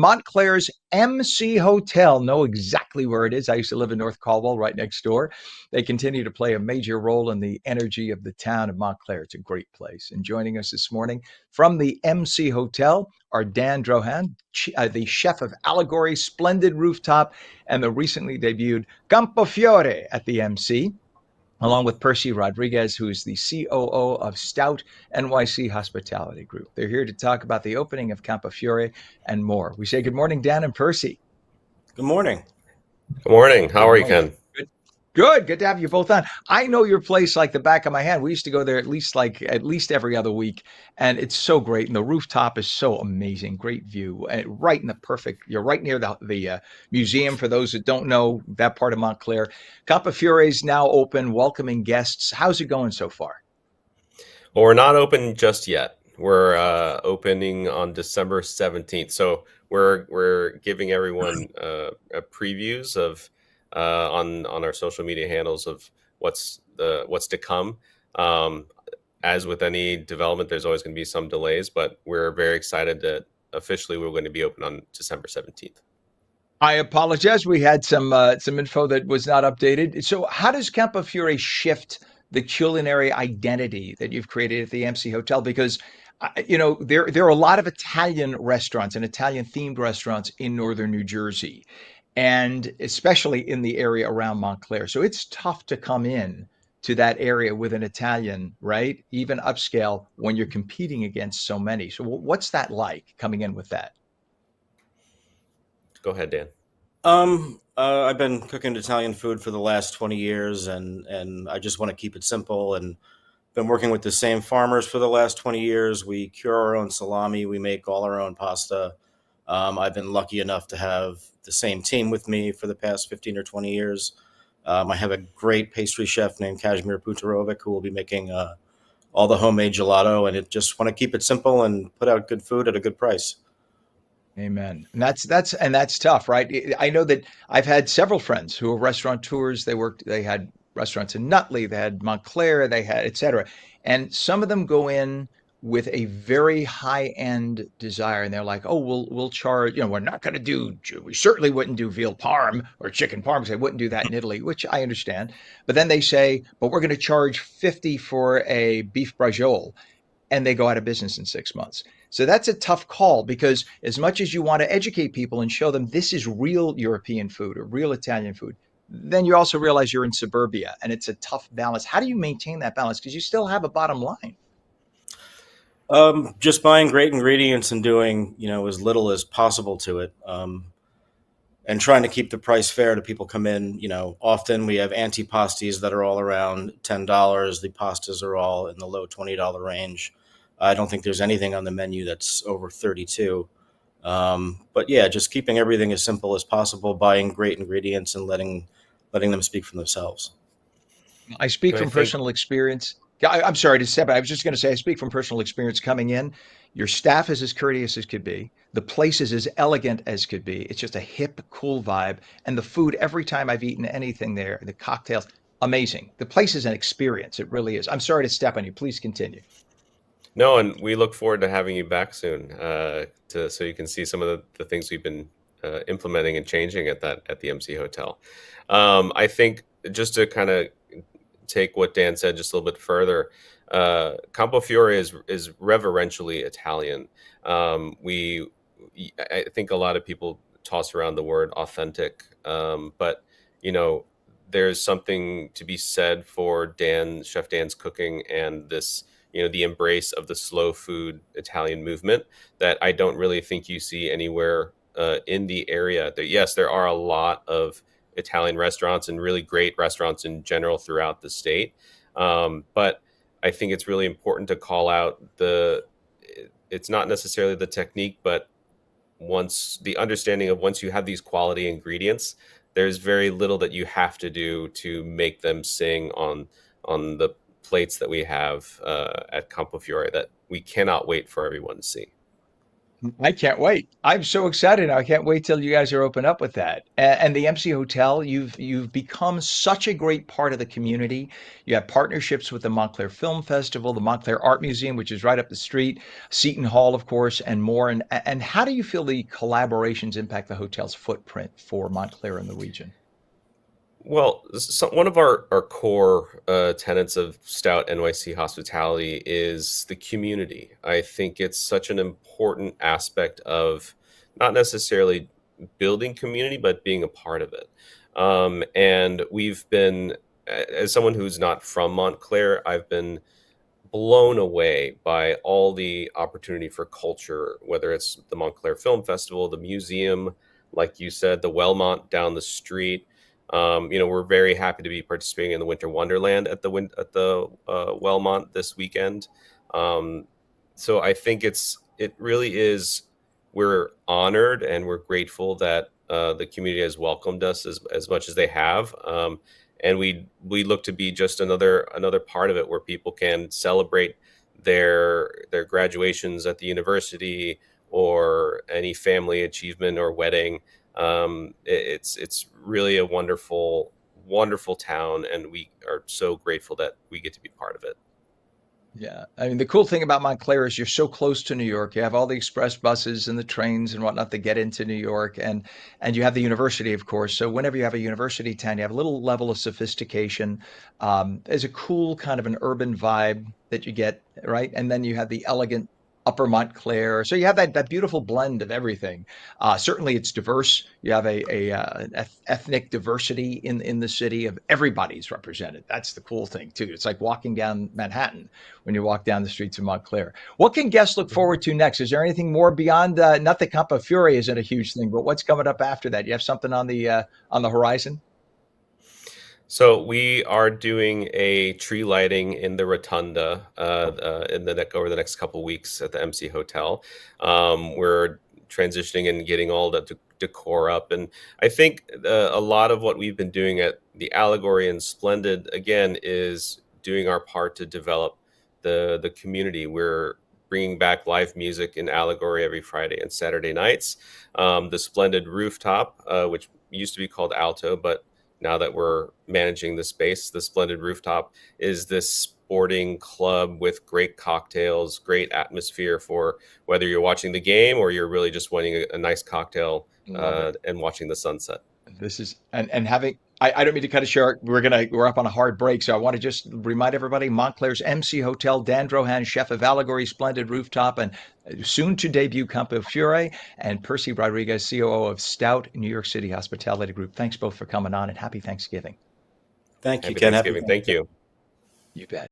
Montclair's MC Hotel. Know exactly where it is. I used to live in North Caldwell, right next door. They continue to play a major role in the energy of the town of Montclair. It's a great place. And joining us this morning from the MC Hotel are Dan Drohan, the chef of Allegory, Splendid Rooftop, and the recently debuted Campofiore at the MC, along with Percy Rodriguez, who is the COO of Stout NYC Hospitality Group. They're here to talk about the opening of Campofiore and more. We say good morning, Dan and Percy. Good morning. Good morning. How are you, Ken? Good to have you both on. I know your place like the back of my hand. We used to go there at least every other week, and it's so great. And the rooftop is so amazing, great view, and right in the perfect. You're right near the museum. For those that don't know that part of Montclair, Campofiore is now open, welcoming guests. How's it going so far? Well, we're not open just yet. We're opening on December 17th, so we're giving everyone previews of. On our social media handles of what's to come. As with any development, there's always going to be some delays, but we're very excited that officially we're going to be open on December 17th. I apologize. We had some info that was not updated. So, how does Campofiore shift the culinary identity that you've created at the MC Hotel? Because there are a lot of Italian restaurants and Italian themed restaurants in northern New Jersey, and especially in the area around Montclair. So it's tough to come in to that area with an Italian, right? Even upscale when you're competing against so many. So what's that like coming in with that? Go ahead, Dan. I've been cooking Italian food for the last 20 years, and I just want to keep it simple, and been working with the same farmers for the last 20 years. We cure our own salami. We make all our own pasta. I've been lucky enough to have the same team with me for the past 15 or 20 years. I have a great pastry chef named Kazimir Putarovic who will be making all the homemade gelato, and just want to keep it simple and put out good food at a good price. Amen. And that's tough, right? I know that I've had several friends who are restaurateurs. They had restaurants in Nutley, they had Montclair, they had et cetera. And some of them go in with a very high end desire, and they're like, "Oh, we'll charge. We're not going to do. We certainly wouldn't do veal parm or chicken parm because they wouldn't do that in Italy," which I understand. But then they say, "But we're going to charge 50 for a beef braciole," and they go out of business in 6 months. So that's a tough call, because as much as you want to educate people and show them this is real European food or real Italian food, then you also realize you're in suburbia, and it's a tough balance. How do you maintain that balance? Because you still have a bottom line. Just buying great ingredients and doing, as little as possible to it. And trying to keep the price fair to people come in. Often we have antipastis that are all around $10. The pastas are all in the low $20 range. I don't think there's anything on the menu that's over 32. But yeah, just keeping everything as simple as possible, buying great ingredients and letting them speak for themselves. I speak And I from think personal experience. Yeah, I'm sorry to step. I was just going to say I speak from personal experience coming in. Your staff is as courteous as could be. The place is as elegant as could be. It's just a hip, cool vibe, and the food. Every time I've eaten anything there, the cocktails, amazing. The place is an experience. It really is. I'm sorry to step on you. Please continue. no, and we look forward to having you back soon, so you can see some of the things we've been implementing and changing at the MC Hotel. I think just to kind of take what Dan said just a little bit further, Campofiore is reverentially Italian. We I think a lot of people toss around the word authentic, but there's something to be said for Chef Dan's cooking and this, the embrace of the slow food Italian movement that I don't really think you see anywhere in the area. Yes, there are a lot of Italian restaurants and really great restaurants in general throughout the state, but I think it's really important to call out it's not necessarily the technique, but once the understanding of once you have these quality ingredients, there's very little that you have to do to make them sing on the plates that we have at Campofiore that we cannot wait for everyone to see. I can't wait. I'm so excited now. I can't wait till you guys are open up with that. And the MC Hotel, you've become such a great part of the community. You have partnerships with the Montclair Film Festival, the Montclair Art Museum, which is right up the street, Seton Hall, of course, and more. And how do you feel the collaborations impact the hotel's footprint for Montclair and the region? Well, one of our core tenets of Stout NYC hospitality is the community. I think it's such an important aspect of not necessarily building community, but being a part of it. And we've been, as someone who's not from Montclair, I've been blown away by all the opportunity for culture, whether it's the Montclair Film Festival, the museum, like you said, the Wellmont down the street. We're very happy to be participating in the Winter Wonderland at the Wellmont this weekend. So I think it really is. We're honored and we're grateful that the community has welcomed us as much as they have. And we look to be just another part of it where people can celebrate their graduations at the university or any family achievement or wedding. It's really a wonderful town, and we are so grateful that we get to be part of it. Yeah. I mean, the cool thing about Montclair is you're so close to New York. You have all the express buses and the trains and whatnot that get into New York, and you have the university, of course. So whenever you have a university town, you have a little level of sophistication. There's a cool kind of an urban vibe that you get, right? And then you have the elegant Upper Montclair. So you have that beautiful blend of everything. Certainly, it's diverse. You have an ethnic diversity in the city of everybody's represented. That's the cool thing too. It's like walking down Manhattan when you walk down the streets of Montclair. What can guests look Mhm. forward to next? Is there anything more beyond? Not that Campofiore isn't a huge thing, but what's coming up after that? You have something on the horizon? So we are doing a tree lighting in the rotunda over the next couple weeks at the MC Hotel. We're transitioning and getting all the decor up, and I think a lot of what we've been doing at the Allegory and Splendid again is doing our part to develop the community. We're bringing back live music in Allegory every Friday and Saturday nights. The Splendid Rooftop, which used to be called Alto, but now that we're managing the space, the Splendid Rooftop is this sporting club with great cocktails, great atmosphere for whether you're watching the game or you're really just wanting a nice cocktail Love it. and watching the sunset. This is and having I don't mean to cut it short. We're up on a hard break, so I want to just remind everybody Montclair's MC Hotel, Dan Drohan, chef of Allegory, Splendid Rooftop, and soon to debut Campofiore, and Percy Rodriguez, COO of Stout, New York City Hospitality Group. Thanks both for coming on, and happy Thanksgiving. Thank you, Happy Ken. Happy Thanksgiving. Thank Thanksgiving. you. You bet.